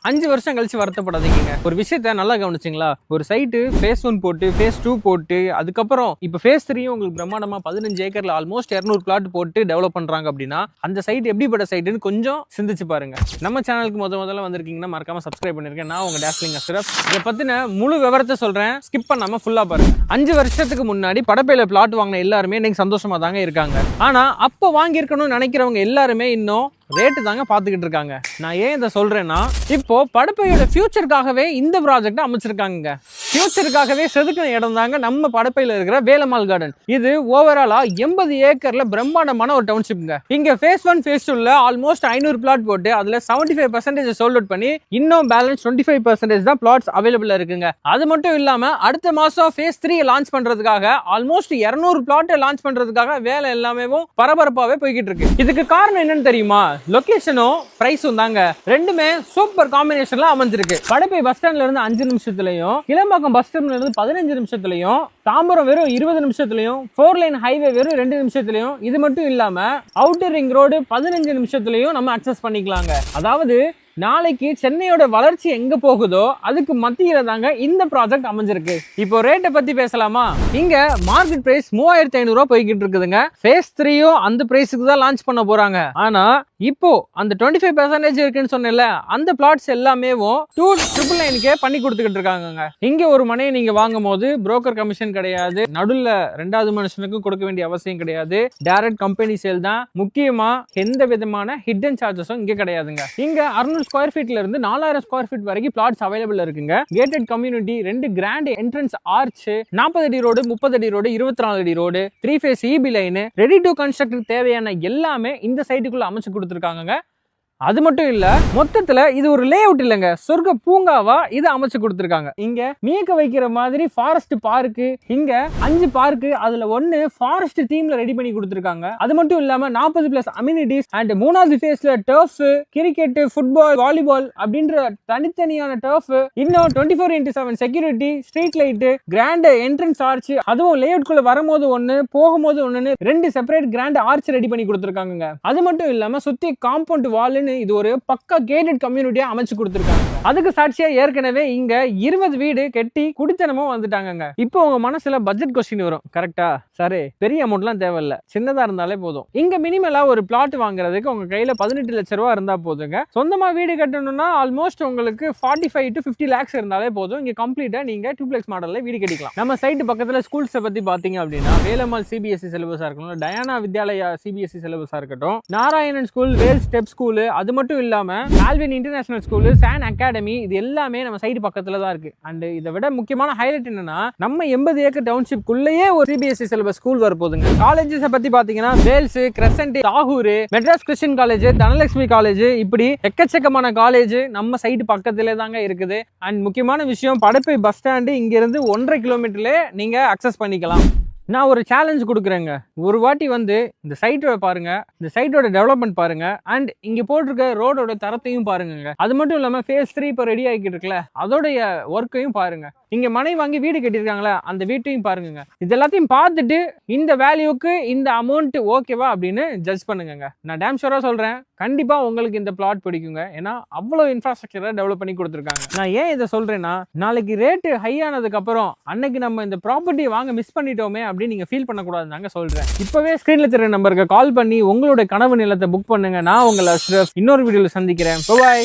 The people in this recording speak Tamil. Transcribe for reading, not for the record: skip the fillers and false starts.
5 வருஷம் கழிச்சு வருத்தப்படாதீங்க. ஒரு விஷயத்த நல்லா கவனிச்சிங்களா? ஒரு சைட்டு ஃபேஸ் 1 போட்டு ஃபேஸ் 2 போட்டு அதுக்கப்புறம் இப்போ ஃபேஸ் 3 உங்களுக்கு பிரம்மாண்டமா 15 ஏக்கர்ல ஆல்மோஸ்ட் 200 பிளாட் போட்டு டெவலப் பண்றாங்க அப்படின்னா அந்த சைட் எப்படிப்பட்ட சைட்டுன்னு கொஞ்சம் சிந்திச்சு பாருங்க. நம்ம சேனலுக்கு முதல்ல வந்திருக்கீங்கன்னா மறக்காம சப்ஸ்கிரைப் பண்ணிருக்கேன். நான் உங்க டாஸ்லிங் அஷ்ரஃப். இதை பத்தின முழு விவரத்தை சொல்றேன், ஸ்கிப் பண்ணாம ஃபுல்லா பாருங்க. 5 வருஷத்துக்கு முன்னாடி படப்பையில பிளாட் வாங்கின எல்லாருமே இன்னைக்கு சந்தோஷமா தாங்க இருக்காங்க. ஆனா அப்ப வாங்கி இருக்கணும்னு நினைக்கிறவங்க எல்லாருமே இன்னும் ரேட்டு தாங்க பார்த்துக்கிட்டு இருக்காங்க. நான் ஏன் இதை சொல்றேன்னா, இப்போ படப்பையோட ஃபியூச்சருக்காகவே இந்த ப்ராஜெக்ட் அமைச்சிருக்காங்க. ஃபியூச்சருக்காகவே செதுக்கின இடம் தாங்க நம்ம படப்பையில இருக்கிற வேலம்மாள் கார்டன். இது ஓவராலா 80 ஏக்கர்ல பிரம்மாண்டமான ஒரு டவுன்ஷிப்ங்க. இங்க ஃபேஸ் 1 ஃபேஸ் 2ல ஆல்மோஸ்ட் 500 பிளாட் போட்டு அதுல 75% சோல்ட் அவுட் பண்ணி இன்னும் பேலன்ஸ் 25% தான் பிளாட்ஸ் அவைலபிள் இருக்குங்க. அது மட்டும் இல்லாம அடுத்த மாசம் ஃபேஸ் 3 லான்ச் பண்றதுக்காக ஆல்மோஸ்ட் 200 பிளாட் லான்ச் பண்றதுக்காக வேலை எல்லாமே பரபரப்பாவே போய்கிட்டு இருக்கு. இதுக்கு காரணம் என்னன்னு தெரியுமா? லொகேஷனும் பிரைஸும் தாங்க. ரெண்டுமே சூப்பர் காம்பினேஷன்ல அமைஞ்சிருக்கு. படப்பை பஸ் ஸ்டாண்ட்ல இருந்து 5 நிமிஷத்துலயும், கிளம்பாக்கம் பஸ் ஸ்டாண்ட்ல இருந்து 15 நிமிஷத்துலயும், தாம்பரம் வெறும் 20 நிமிஷத்துலயும், 4 லைன் ஹைவே வெறும் 2 நிமிஷத்துலயும், இது மட்டும் இல்லாம அவுட்டர் ரிங் ரோடு 15 நிமிஷத்துலயும் நம்ம அக்சஸ் பண்ணிக்கலாங்க. அதாவது நாளைக்கு சென்னையோட வளர்ச்சி எங்க போகுதோ அதுக்கு மத்தியில தாங்க இந்த ப்ராஜெக்ட் அமைஞ்சிருக்கு. இப்போ ரேட்டை பத்தி பேசலாமா? இங்க மார்க்கெட் பிரைஸ் 3500 ரூபாய் போய்கிட்டு இருக்குதுங்க. ஃபேஸ் 3யும் அந்த பிரைஸுக்கு தான் லான்ச் பண்ண போறாங்க. ஆனா இப்போ அந்த 25% இருக்குன்னு சொன்னேன்ல, அந்த பிளாட்ஸ் எல்லாமே 2,999 பண்ணி கொடுத்துக்கிட்டு இருக்காங்க. இங்க ஒரு மனையை நீங்க வாங்கும் போது புரோக்கர் கமிஷன் கிடையாது, நடுவில் 2வது மனுஷனுக்கும் கொடுக்க வேண்டிய அவசியம் கிடையாது, டைரக்ட் கம்பெனி சேல் தான். முக்கியமா எந்த விதமான ஹிடன் சார்ஜஸும் இங்க கிடையாதுங்க. இங்க 600 ஸ்கொயர் ஃபீட்ல இருந்து 4000 ஸ்கொயர் ஃபீட் வரைக்கும் பிளாட்ஸ் அவைலபிள் இருக்குங்க. Gated community, 2 grand entrance arch, 40 அடி ரோடு, 30 அடி ரோடு, 24 அடி road, 3 phase E B line, ready to construct தேவையான எல்லாமே இந்த சைட்டுக்குள்ள அமைச்சு கொடுத்துருக்காங்க. அது மட்டும் இல்ல, மொத்தத்துல இது ஒரு லே அவுட் இல்லைங்க, சொர்க்க பூங்காவா இது அமைச்சு கொடுத்துருக்காங்க. இங்க மீக்க வைக்கிற மாதிரி ஃபாரஸ்ட் பார்க்கு, இங்க 5 பார்க்கு, அதுல 1 ஃபாரஸ்ட் தீம்ல ரெடி பண்ணி கொடுத்துருக்காங்க. அது மட்டும் இல்லாம 40+ அம்யூனிட்டிஸ் அண்ட் 3வது ஃபேஸ்ல டர்ஃப், கிரிக்கெட், ஃபுட்பால், வாலிபால் அப்படின்ற தனித்தனியான டர்ஃப், இன்னும் 24x7 security, street light, grand entrance arch, அதுவும் லே அவுட் குள்ள வரும்போது 1 போகும்போது 1 2 செப்பரேட் கிராண்ட் ஆர்ச் ரெடி பண்ணி கொடுத்துருக்காங்க. அது மட்டும் இல்லாம சுத்தி காம்பவுண்ட் வால், இது ஒரு பக்கா கேட்டட் கம்யூனிட்டியா அமைச்சு கொடுத்திருக்காங்க. அதுக்கு சாட்சியா ஏற்கனவே இங்க 20 வீடு கட்டி குடித்தனமும் வந்துட்டாங்க. இப்போ உங்க மனசுல பட்ஜெட் கொஸ்டின் வரும், கரெக்டா? சரி, பெரிய அமௌண்ட்லாம் தேவையில்ல, சின்னதா இருந்தாலே போதும். இங்க மினிமலா ஒரு பிளாட் வாங்குறதுக்கு உங்க கையில 18 லட்சம் ரூபாய் இருந்தா போதுங்க. சொந்தமா வீடு கட்டணும்னா ஆல்மோஸ்ட் உங்களுக்கு 45 to 50 lakhs இருந்தாலே போதும். இங்க கம்ப்ளீட்டா நீங்க 2+ மாடல்ல வீடு கட்டிக்கலாம். நம்ம சைட் பக்கத்துல ஸ்கூல்ஸ் பத்தி பாத்தீங்க அப்படின்னா, வேலம்மாள் சிபிஎஸ்இ சிலபஸா இருக்கட்டும், டயானா வித்யாலயா சிபிஎஸ்இ சிலபஸா இருக்கட்டும், Narayanan school, Vel step school, அது மட்டும் இல்லாம Alwin international school, San academy, இது எல்லாமே நம்ம சைடு பக்கத்துல தான் இருக்கு. அண்ட் இதை விட முக்கியமான ஹைலைட் என்னன்னா, நம்ம 80 ஏக்கர் டவுன்ஷிப் குள்ளேயே ஒரு சிபிஎஸ்இ சிலபஸ் ஸ்கூல் வர போகுதுங்க. காலேஜஸ் பத்தி பாத்தீங்கன்னா Vels, Crescent, Tagore, Madras Christian college, Dhanalakshmi college, இப்படி எக்கச்சக்கமான காலேஜ் நம்ம சைடு பக்கத்திலே தாங்க இருக்குது. அண்ட் முக்கியமான விஷயம், படப்பை பஸ் ஸ்டாண்டு இங்க இருந்து 1.5 கிலோமீட்டர்ல நீங்க அக்சஸ் பண்ணிக்கலாம். நான் ஒரு சேலஞ்ச் கொடுக்குறேங்க, ஒரு வாட்டி வந்து இந்த சைட்டோட பாருங்க, இந்த சைட்டோட டெவலப்மெண்ட் பாருங்க, அண்ட் இங்க போட்டிருக்க ரோடோட தரத்தையும் பாருங்க. அது மட்டும் இல்லாம ஃபேஸ் 3 இப்போ ரெடி ஆகிட்டு இருக்குல்ல, அதோடைய ஒர்க்கையும் பாருங்க. இங்க மனை வாங்கி வீடு கட்டியிருக்காங்களா, அந்த வீட்டையும் பாருங்க. இது எல்லாத்தையும் பார்த்துட்டு இந்த வேல்யூக்கு இந்த அமௌண்ட் ஓகேவா அப்படின்னு ஜட்ஜ் பண்ணுங்க. நான் டேம் ஷூரா சொல்றேன், கண்டிப்பா உங்களுக்கு இந்த பிளாட் பிடிக்குங்க. ஏன்னா அவ்வளவு இன்ஃப்ராஸ்ட்ரக்சரை டெவலப் பண்ணி கொடுத்துருக்காங்க. நான் ஏன் இதை சொல்றேன்னா, நாளைக்கு ரேட்டு ஹை ஆனதுக்கு அப்புறம் அன்னைக்கு நம்ம இந்த ப்ராப்பர்ட்டி வாங்க மிஸ் பண்ணிட்டோமே அப்படின்னு நீங்க ஃபீல் பண்ணக்கூடாதுன்னு சொல்றேன். இப்பவே ஸ்கிரீன்ல தெரிய நம்பருக்கு கால் பண்ணி உங்களோட கனவு நிலத்தை புக் பண்ணுங்க. நான் உங்களை அஷ்ரஃப் இன்னொரு வீடியோல சந்திக்கிறேன். பை.